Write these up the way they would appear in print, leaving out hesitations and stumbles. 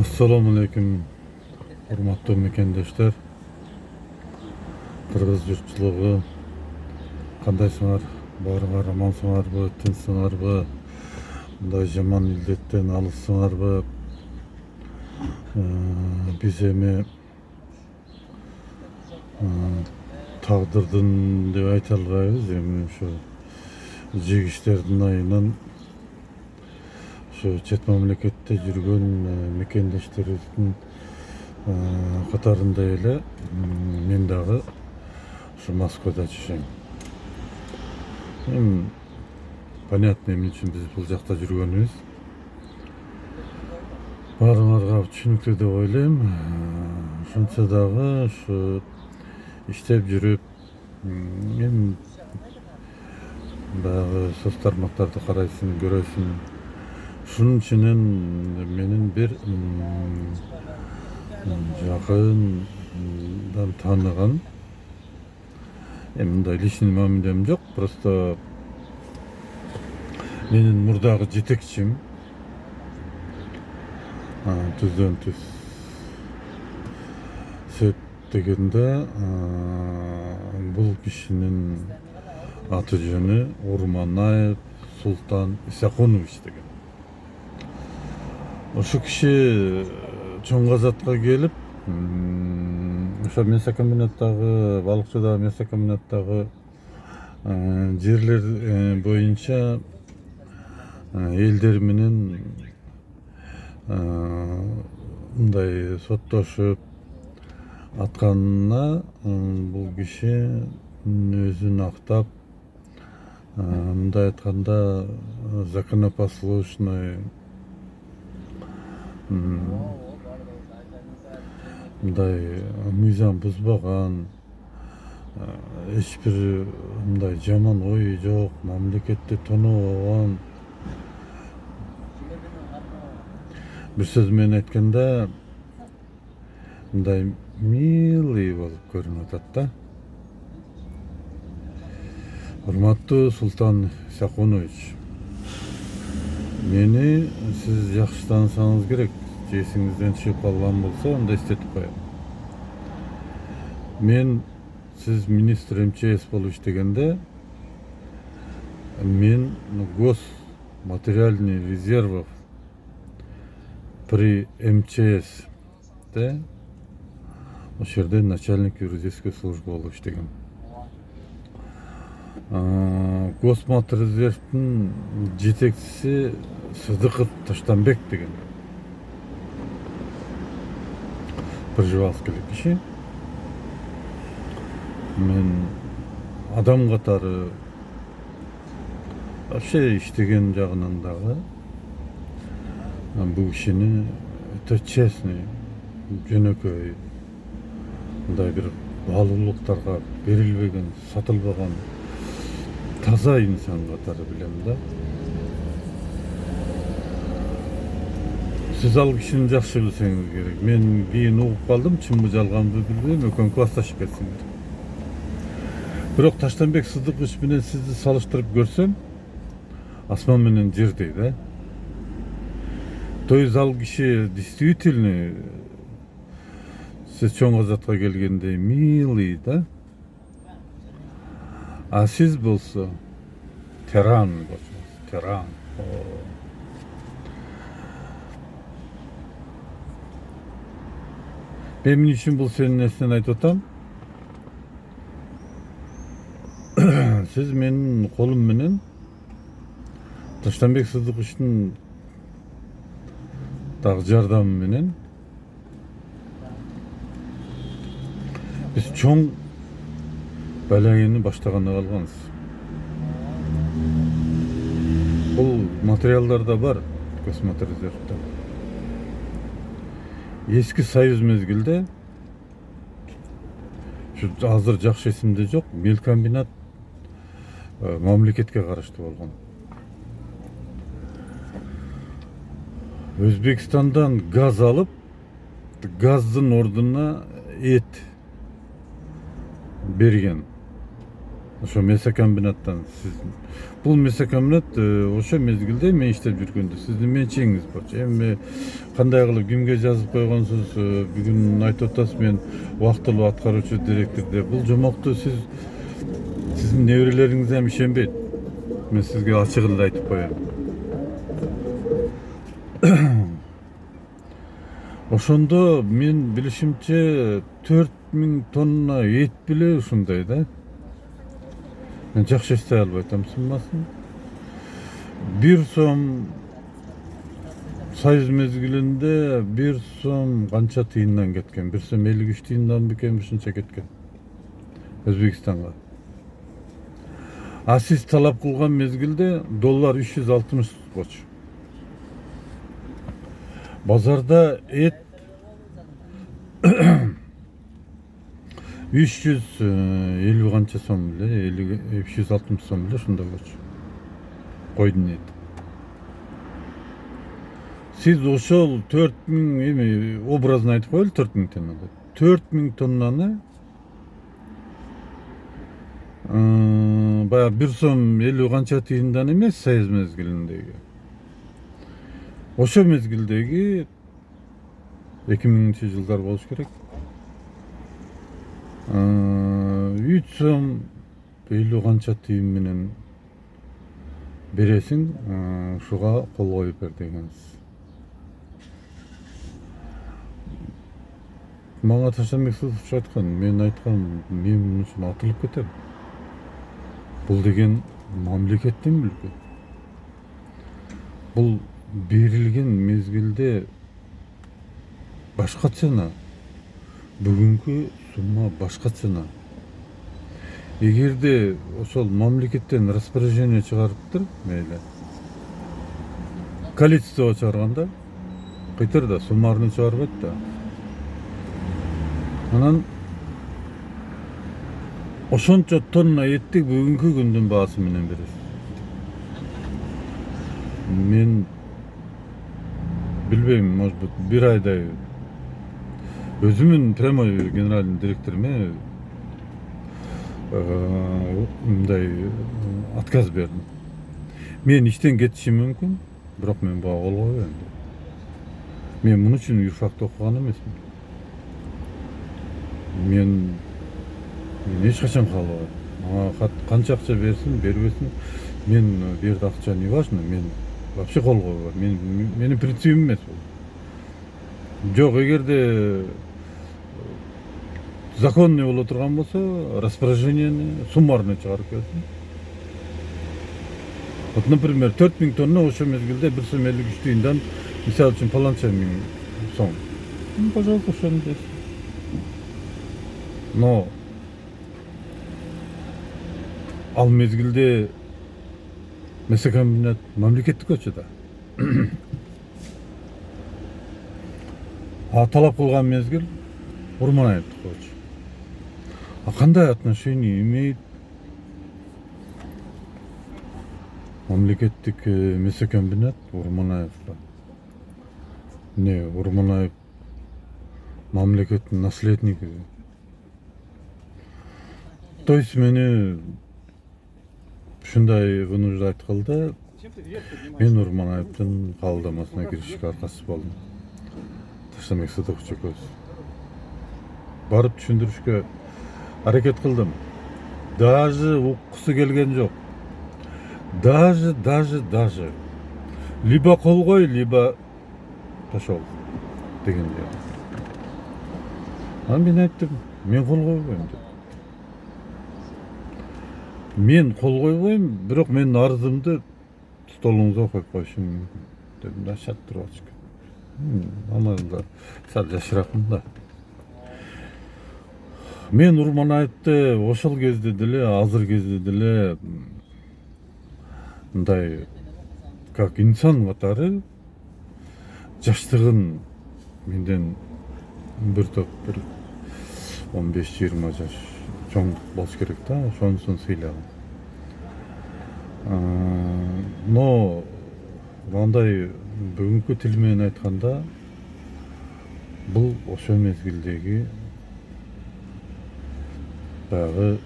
Assalamu alaikum, hurmatly mekendешler, Kırgız жұртчылыгы, кандайсыңар? Баарыңар амансыңарбы, тынчсыңарбы? Мындай жаман илдеттен алыссыңарбы? Биз эми тагдырдын деп айта албайбыз. Эми ушу жигиштердин айынан чет мамлекетте жүргөн мекендештерибиздин катарында эле мен дагы ушу Москвада жашайм. Эми понятно эмне үчүн биз бул жакта жүргөнүбүз баарыңарга түшүнүктүү деп ойлойм. Ошентсе дагы ушу иштеп жүрүп эми баягы соц тармактарды карайсың, көрөсүң. Şunun içinden benim bir yakından tanıgan hem de lişini mamilem yok, просто benim murdagı jetekçim tüzden tüz söp degende bul kişinin atı jönü Urmanayev Sultan Isakunovich деген. Ошо киши чоң казатка келип, ошо мясокомбинаттагы, балыкчыдагы мясокомбинаттагы жерлер боюнча элдер менен мындай соттошуп атканына бул киши өзүн актап, мындай айтканда законопослушный, мындай мыйзам бузбаган, эч бир мындай жаман ой жок, мамлекетти тонобаган. Бир сөз менен айтканда мындай милый болуп көрүнүп атат да. Урматтуу Султан Исакунович, мени сиз жакшы таанысаңыз керек. Же эсиңизден чыгып калган болсо, анда эстетип коем. Мен сиз министр МЧС болуп иштегенде, мен гос материальный резервов при МЧС де ошол жерде начальник юридической службы болуп иштегем. Госматрезервтин жетекчиси Сыдыков Таштанбек деген пржевалскийлик киши. Мен адам катары вообще иштеген жагынан дагы бул кишини өтө честный, жөнөкөй, мындай бир баалуулуктарга берилбеген, сатылбаган таза инсан катары билем да. Siz al kişinin жақсы білсеңіз керек. Мен кейін угуп калдым, чынбы жалганбы билбейм, экөөң классташып кетсиңер. Бирок Таштанбек Сыдыкович менен сизди салыштырып көрсөм, асман менен жердей да. То есть ал киши действительно сиз чоң казатка келгенде милый да. А сиз болсо тиран болсоңуз, тиран. Ben эмне үчүн бул сенин нерсени айтып атам? Сиз менин колум менен Таштанбек Сыдыковичтин дагы жардамы менен биз чоң балайыны баштаганда калганбыз. Бул материалдарда бар, Госматрезервде. Eski Союз mezgilde, şu hazır жакшы эсимде жок, мелкомбинат мамлекетке караштуу болгон. Өзбекстандан газ алып, газдын ордуна эт берген. ошо месокомбинаттан сиз бул месокомбинат ошо мезгилде мен иштеп жүргөндө сиздин менчигиңиз болчу. Эми кандай кылып кимге жазып койгонсуз, бүгүн айтып атасыз мен убактылуу аткаруучу директор деп. Бул жомокту сиздин неберелериңиз ham ишенбейт. Мен сизге ачык эле айтып коеюн. Ошондо мен билишимче 4000 тонна эт беле ушундай да. Мен жакшы эстей албай атам, сынбасын. 1 сом Союз мезгилинде 1 сом канча тыйындан кеткен? 1 сом 53 тыйындан бекен ушунча кеткен. Өзбекстанга. А сиз талап кылган мезгилде доллар 360 болчу. Базарда эт 350 канча сом эле, 360 сом эле ушундай болчу. Койдун эти. Сиз ошол 4000 эми образно айтып коелу 4000 тонна. 4000 тоннаны баягы 1 сом 50 канча тыйындан эмес Союз мезгилиндеги. Ошо мезгилдеги 2000-жылдар болуш керек. 3 сом 50 канча тыйын менен бересиң, ушуга кол коюп бер дегенсиз. Мага Таштанбек Сыздыкович айткан, мен айткан, мен муну үчүн атылып кетем. Бул деген мамлекеттин мүлкү. Бул берилген мезгилде башкачана. Бүгүнкү сумма башкачана. Эгерде ошол мамлекеттен распоряжение чыгарыптыр, мейли. Количество чыгарганда, кыйтыр да суммарны чыгарбайт да. Анан ошончо тонна этти бүгүнкү күндүн баасы менен бересиз. Мен билбейм, может быть, бир айдай өзүмүн прямой генеральный директоруме мындай отказ бердим. Мен иштен кетишим мүмкүн, бирок мен буга кол койбойм. Мен муну үчүн юрфакты окуган эмесмин. Мен эч качан каалабайм. Мага канча акча берсин, бербесин, мен бу жерде акча не важно, мен вообще кол койбойм. Менин принцибим эмес бул. Жок, эгерде законный боло турган болсо, распоряжениени суммарный чыгарып келсин. Вот, например, 4000 тонна ошо мезгилде 1 сом 53 тыйындан, мисалы үчүн паланча миң сом. Пожалуйста, ошону десин. Но ал мезгилде месокомбинат мамлекеттик болчу да. А талап кылган мезгил Урманаевдики болчу. А кандай отношение имеет мамлекеттик месокомбинат Урманаевга? Не, Урманаев мамлекеттин наследниги. То есть мени ушундай вынуждать айткал да, мен Урманаевдин кабылдамасына киришке аркасы болдум. Таштанбек Сыздыкович экөөбүз барып түшүндүрүшкө аракет кылдым. Даже уккусу келген жок. Даже либо кол кой, либо пошел дегенде. Анан мен айттым, мен кол койбойм деп. Мен кол койбойм, бирок менин арызымды столуңузга коюп коюшуң мүмкүн дедим да, шат туруп алышкан. Аны да сал жашыракмын да. Мен Урманаевди ошол кезде деле, азыр кезде деле мындай как инсан катары жаштыгын менден бир топ бир 15-20 жаш чоң болуш керек да, ошонусун сыйлаган. Но мындай бүгүнкү тил менен айтканда бул ошо мезгилдеги баягы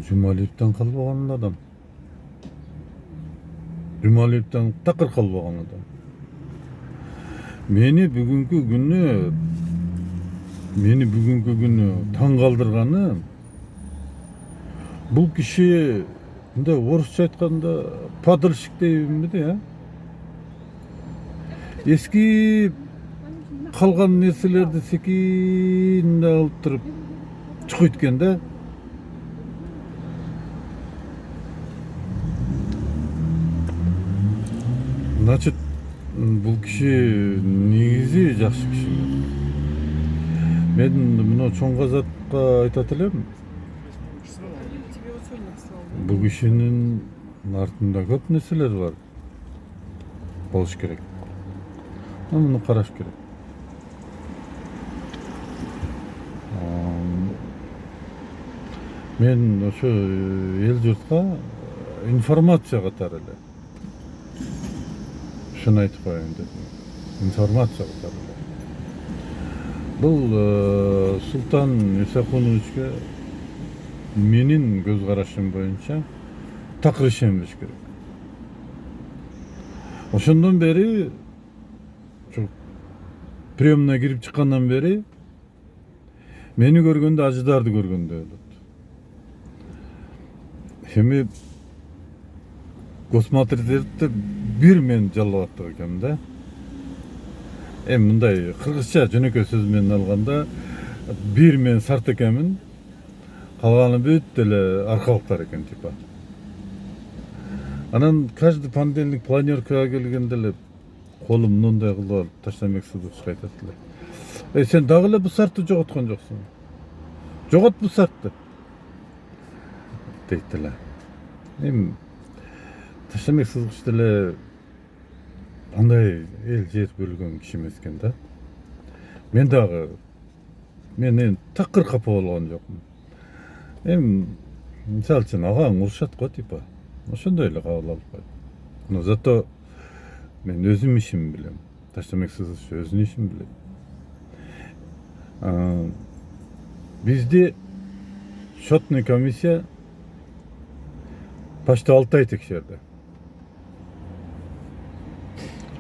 Жумалиевден калбаган адам. Жумалиевден такыр калбаган адам. Meni бүгүнкү күнү таң калтырганы бул киши мындай орусча айтканда падальщик дейбизби я? Эски калган нерселерди секиндей алып туруп чукуйт экен да. Значит, бул киши негизи жакшы киши эмес. Мен мына чоң казакка айтат элем, бул кишинин артында көп нерселер бар. Болуш керек. Муну караш керек. Мен ошо эл журтка информация катары эле ушуну айтып коеюн дедим. Информация катары эле. Бул Султан Исакуновичке менин көз карашым боюнча такыр ишенбеш керек. Ошондон бери приемна кирип чыккандан бери мени көргөндө ажыдарды көргөндөй болот. Эми Госматридерде бир мен жалабаттык экенмин да. Эми мындай кыргызча жөнөкөй сөз менен алганда бир мен сарт экенмин, калганы бүт деле аркалыктар экен типа. Анан каждый понедельник планеркага келгенде эле колум мындай кылып алып Таштанбек Сыдыкович айтат эле. Сен дагы эле бул сартты жоготкон жоксуң. Жогот бул сартты. Дейт эле. Эми Таштанбек Сыдыкович деле андай эл жер бөлгөн киши эмес экен да. Мен дагы мен такыр капа болгон жокмун. Эми мисалы үчүн агаң урушат го типа. Ошондой эле кабыл алып койдум. Но зато мен өзүм ишим билем. Таштанбек Сыдыкович өзүнүн ишин билет. Бизди счетный комиссия почти 6 ай текшерди.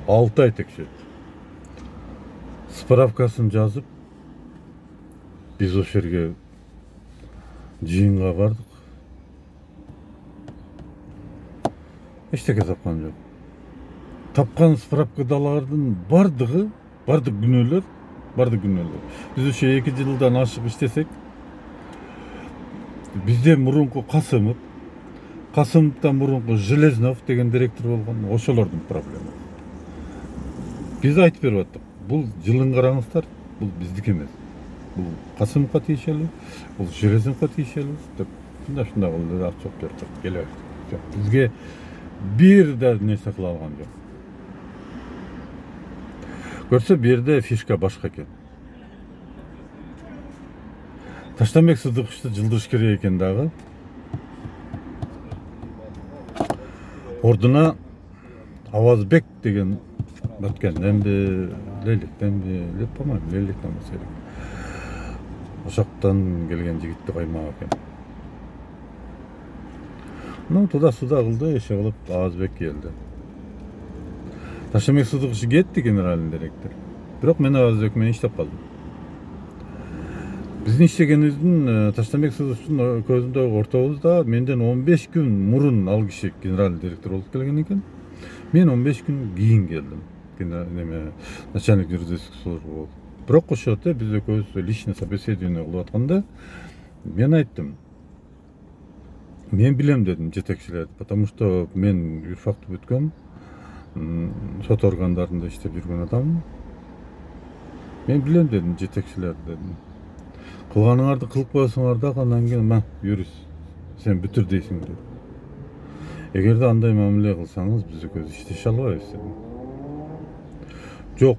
6 ай текшерди. Справкасын жазып, биз ошол жерге жыйынга бардык. Эчтеке тапкан жок. Тапкан справкадалардын бардыгы күнөөлөр. Биз ошо 2 жылдан ашык иштесек, бизде мурунку Касымовдон мурунку Железнов деген директор болгон, ошолордун проблема. Биз айтып берип аттык. Бул жылын караңыздар, бул биздики эмес. Бул Касымовго тиешелүү, бул Железновго тиешелүү деп ушундай кылып ачып бердик. Келебиз. Бизге бир да нерсе кыла алган жок. Көрсө бу жерде фишка башка экен. Таштанбек Сыдыковичти жылдырыш керек экен дагы. Ордуна Авазбек деген Баткенденби, Лелектенби, по-моему, Лелектен болсо керек. Ошоктон келген жигитти коймак экен. Ну, туда-суда кылды, иши кылып Авазбек келди. Таштанбек Сыдыкович кетти, генеральный директор. Бирок мен Авазбек менен иштеп калдым. Биздин иштегенибиздин Таштанбек Сыдыковичтун көзүндөгү ортобузда менден 15 күн мурун ал киши генеральный директор болуп келген экен. Мен 15 күн кийин келдим. Начальник юридической службы болуп. Бирок ошоте биз экөөбүз личный собеседование кылып атканда мен айттым. Мен билем дедим жетекчилерди, потому что мен юрфакты бүткөм. Сот органдарында иштеп жүргөн адаммын. Мен билем дедим жетекчилерди дедим. Кылганыңарды кылып койсоңор дагы анан кийин юрист сен бүтүр дейсиң дедим. Эгерде андай мамиле кылсаңыз биз экөөбүз иштеше албайбыз дедим. Жок,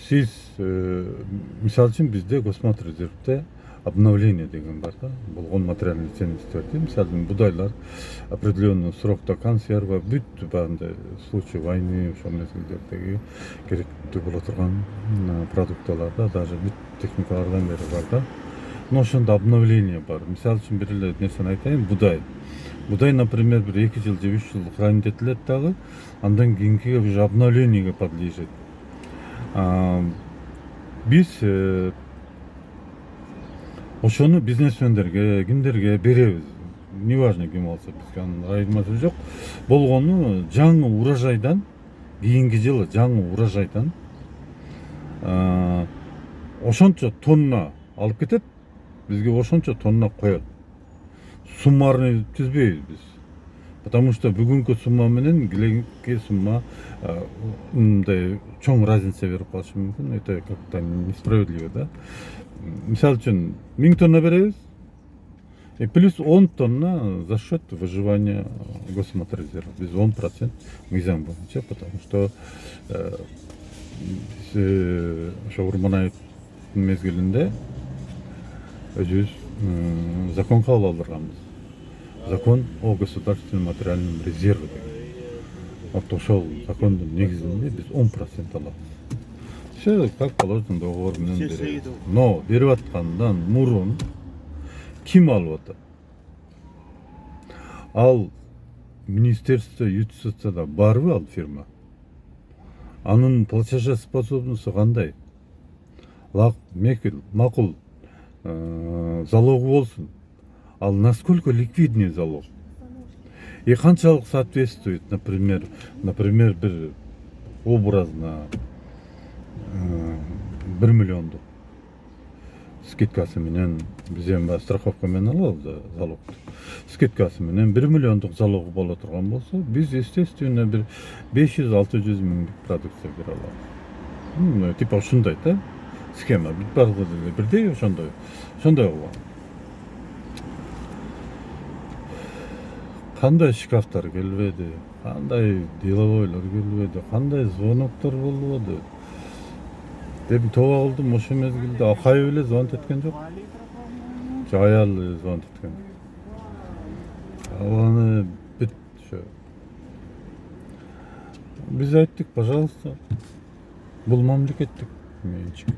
сиз мисалы үчүн бизде Госматридерде обновление деген бар да. Болгон материальный ценностьтерди, мисалы үчүн будайлар определенный срокто консерва, бүт баандай случай войны, ошол мезгилдердеги керектүү боло турган продукталарда даже бүт техникалардан бери бар да. Но ошондо обновление бар. Мисалы үчүн бир эле нерсени айтайын, будай. Будай, например, бир 2 жыл же 3 жыл хранить этилет дагы, андан кийинкиге уже обновлениеге подлежит. Биз ошону бизнесмендерге, кимдерге беребиз. Неважно ким алса, бизге анын айырмасы жок. Болгону жаңы урожайдан, кийинки жылы жаңы урожайдан ошончо тонна алып кетет, бизге ошончо тонна коет. Суммарный түзбөйбүз биз. Потому что бүгүнкү сумма менен кийинки сумма мындай чоң разница берип калышы мүмкүн. Это как-то несправедливо, да? Мисалы үчүн 1000 тонна беребиз, и плюс 10 тонна за счет выживания госмотрезерва. Биз 10% мыйзам боюнча, потому что ошо Урман айыптын мезгилинде өзүбүз закон кабыл алдырганбыз. Закон о государственном материальном резерве деген. Вот ошол закондун негизинде биз 10% алабыз. Все как положено договор менен беребиз. Но берип аткандан мурун ким алып атат? Ал министерство юстицияда барбы ал фирма? Анын платежеспособносту кандай? Макул залогу болсун. Ал насколько ликвидный залог? И канчалык соответствует, например, бир образно 1 миллиондук скидкасы менен, биз эми страховка менен алабыз залогду. Скидкасы менен 1 миллиондук залогу боло турган болсо, биз естественно бир 500-600 миңдик продукция бере алабыз. Типа ушундай да? Схема баарыгы деле бирдей, ошондой кылган. Кандай шкафтар келбеди, кандай деловойлор келбеди, кандай звоноктор болбоду. Эми тоба кылдым ошо мезгилде Акаев эле звонок эткен жок. Аял звонок эткен. Аны бүт ошо. Биз айттык, пожалуйста, бул мамлекеттик менчик.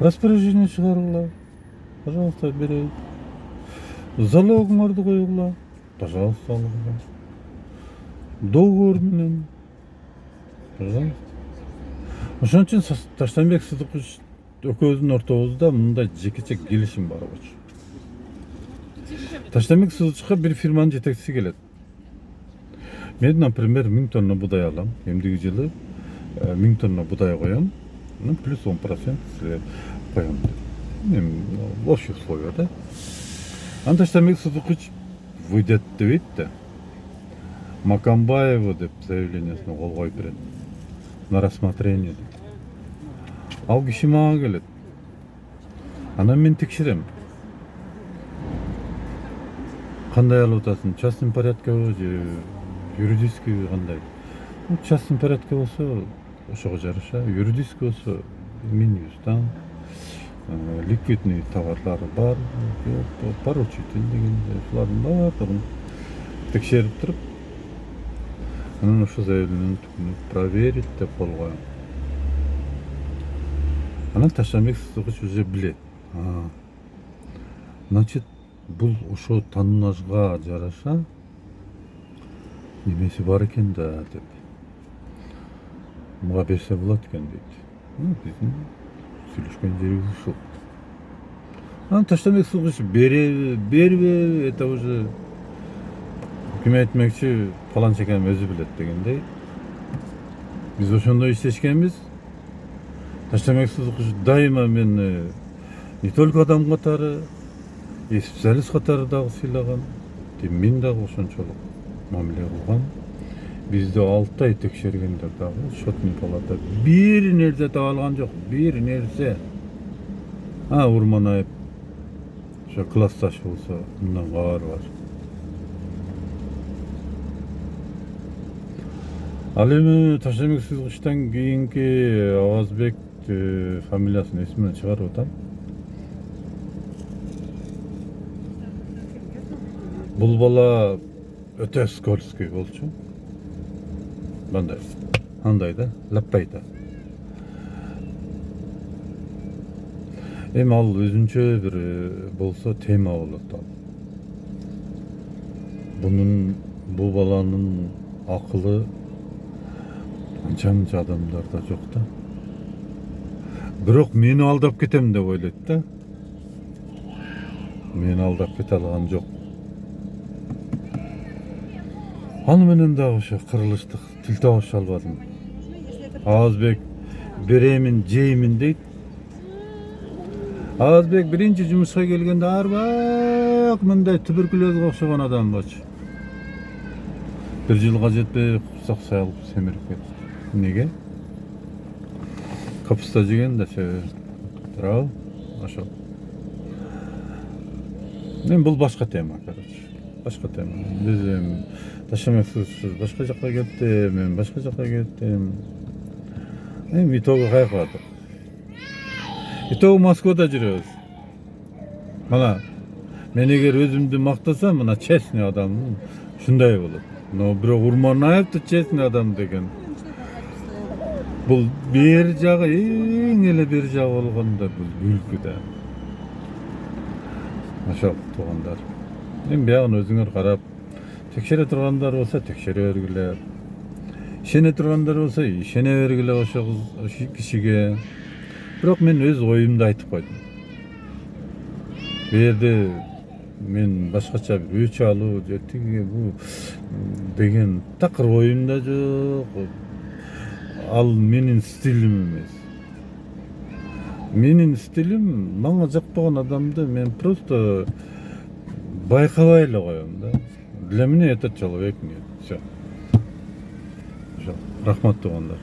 Распоряжение чыгаргыла, пожалуйста, берейик. Залогуңарды койгула, пожалуйста, алгыла. Договор менен, пожалуйста. Ошон үчүн Таштанбек Сыдыкович экөөбүздүн ортобузда мындай жекече келишим бар болчу. Таштанбек Сыдыковичка бир фирманын жетекчиси келет. Мен, например, 1000 тонна будай алам, эмдиги жылы 1000 тонна будай коем, плюс 10% силерге коем. В общих условиях, да? Таштанбек Сыдыкович выйдет дейт да, Макамбаева деп заявлениясына кол коюп берет. На рассмотрение. Ал киши мага келет. Анан мен текшерем. Кандай алып атасың? Частный порядкабы же юридический кандай? Частный порядка болсо ошого жараша, юридический болсо Минюстан, ликвидный товарлары бар, поручитель деген ушулардын баардыгын текшерип туруп, анан ошо заявлениени проверить деп кол коем. Анан Таштанбек Сыдыкович уже билет. Значит, бул ошо танымажга жараша немеси бар экен да деп. Мага берсе болот экен дейт. Биздин сүйлөшкөн жерибиз ушул. Анан Таштанбек Сыдыкович бербеби, это уже ким айтмакчы, паланча экен өзү билет дегендей. Биз ошондой иштешкенбиз. Таштанбек Сыдыкович дайыма мени не только адам катары, и специалист катары дагы сыйлаган. Мен дагы ошончолук мамиле кылган. Бизди 6 ай текшергендер дагы счетный палата бир нерсе таба алган жок, бир нерсе. Урман айып ошо классташ болсо мындан кабары бар. Ал эми Таштанбек Сыдыковичтан кийинки Авазбек фамилиясын эсимден чыгарып атам. Бул бала өтө скользкий болчу. Андай да, лаппай да. Эми ал өзүнчө бир болсо тема болот ал. Бул баланын акылы анча адамдарда жок да. Бирок мени алдап кетем деп ойлойт да. Мени алдап кете алган жок. Аны менен дагы ошо кырылыштык, тил табыша албадым. Азбек беремин, жеймин дейт. Азбек биринчи жумушка келгенде арбак мындай туберкулезге окшогон адам болчу. Бир жылга жетпей курсак сайылып семирип кетти. Неге? Капуста жеген да туурабы? Ошол. Мен бул башка тема, короче. Башка тема. Биз ташамаксыз башка жакка кетти, мен башка жакка кеттим. Эми итогу каяка бардык? Итогу Москвада жүрөбүз. Мына мен эгер өзүмдү мактасам, мына честный адаммын, шундай болот. Но бирок Урманаевди честный адам деген. Бул бер жагы эң эле бер жагы болгондо бул бүлкү да. Ошол туугандар. Эми биягын өзүңөр карап, текшере тургандар болсо текшере бергиле. Ишене тургандар болсо ишене бергиле ошо кишиге. Бирок мен өз оюмду айтып койдум. Бу жерде мен башкача бир өч алуу же тиги бу деген такыр оюмда жок. Ал менин стилим эмес. Менин стилим мага жакпаган адамды мен просто байкабай эле коем да. Для меня этот человек нет. Всё. Рахмат туугандар.